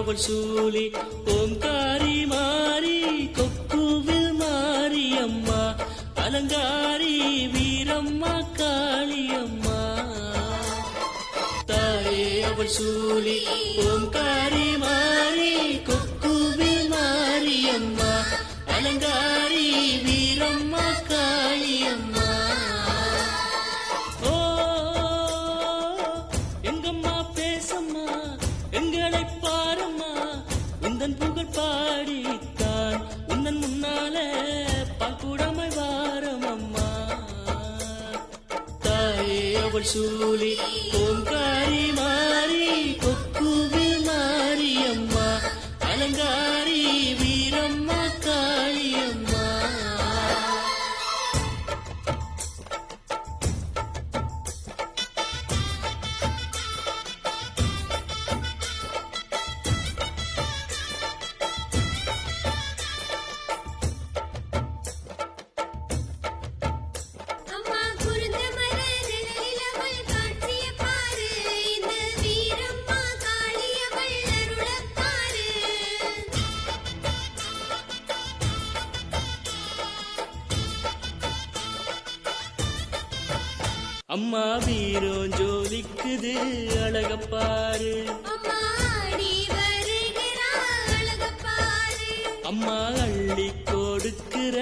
அவள் சூலி ஓங்காரி மாறி கொக்குவில் மாரியம்மா அலங்காரி வீரம்மா காளியம்மா தாயே அவள் சூலி ஓங்காரி மாறி கொக்குவில் மாரியம்மா அலங்காரி வீரம்மா காளியம்மா ஓ எங்கம்மா பேசம்மா எங்களை பாரம்மா உந்தன் புகழ் பாடித்தான் உந்தன் முன்னால பால்குடமை வாரமம்மா தாயே அவள் சூலி ஓங்காரி மாறி கொக்குவில் மாரியம்மா அலங்காரி வீரம்மா காளியம்மா அம்மா வீரம் ஜோலிக்குது அழகப்பாரு அம்மா அள்ளி கொடுக்கிற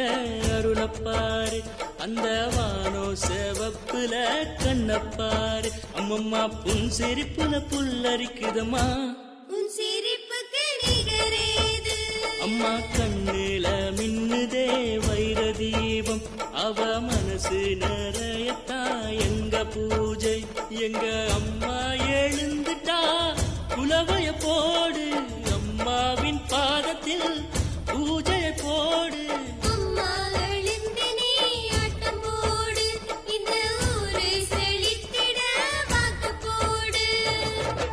அருளப்பாரு அந்த வானோ செவப்புல கண்ணப்பாரு அம்மம்மா புன் சிரிப்புல புல்லரிக்குதம்மா அம்மா கண்ணுல மின்னுதே வைர தீபம் அவ மனசு நிறையத்தா எங்க பூஜை எங்க அம்மா எழுந்துட்டா குலவைய போடு அம்மாவின் பாதத்தில் பூஜையை போடு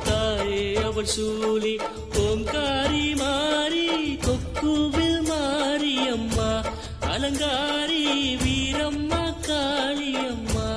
தாயே அவள் சூலி ஓங்காரி மாறி கொக்குவில் மாரியம்மா அலங்காரி வீரம்மா காளியம்மா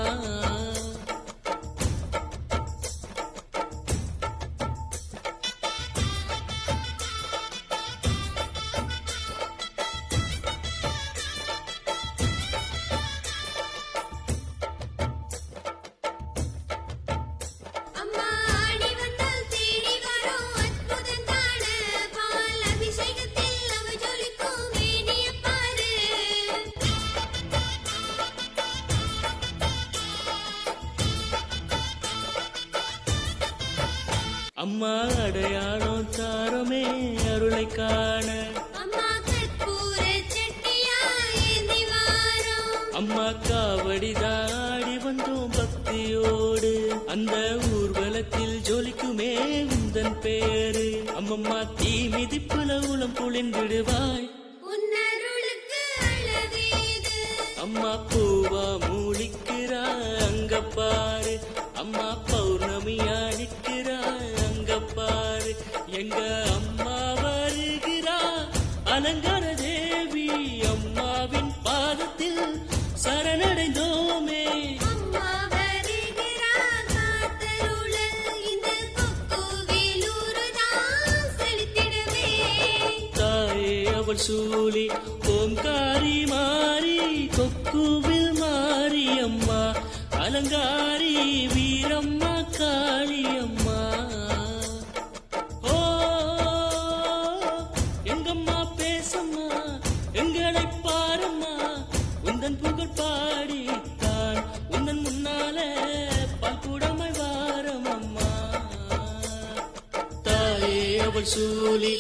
அம்மா அடையாளம் தாரமே அருளை காண அம்மா காவடி தாடி வந்தோம் பக்தியோடு அந்த ஊர்வலத்தில் ஜொலிக்குமே உந்தன் பேரு அம்மம்மா தீ மிதிப்புல உளம் குளிர்ந்திடுவாய் அம்மா பூவா மூலிக்கிறா அங்க பாரு அம்மா பௌர்ணமியா நிற்கிறா அங்க பாரு எங்க அம்மா வருகிறா அலங்கார தேவி அம்மாவின் பாதத்தில் சரணடைந்தோமே தாயே அவள் சூலி ஓங்காரி மாறி கொக்குவில் மாரியம்மா அலங்காரி வீரம்மா காளியம்மா ஓ எங்கம்மா பேசம்மா எங்களை பாரம்மா உந்தன் புகழ் பாடித்தான் உந்தன் முன்னால பால்குடமை வாரமம்மா தாயே அவள் சூலி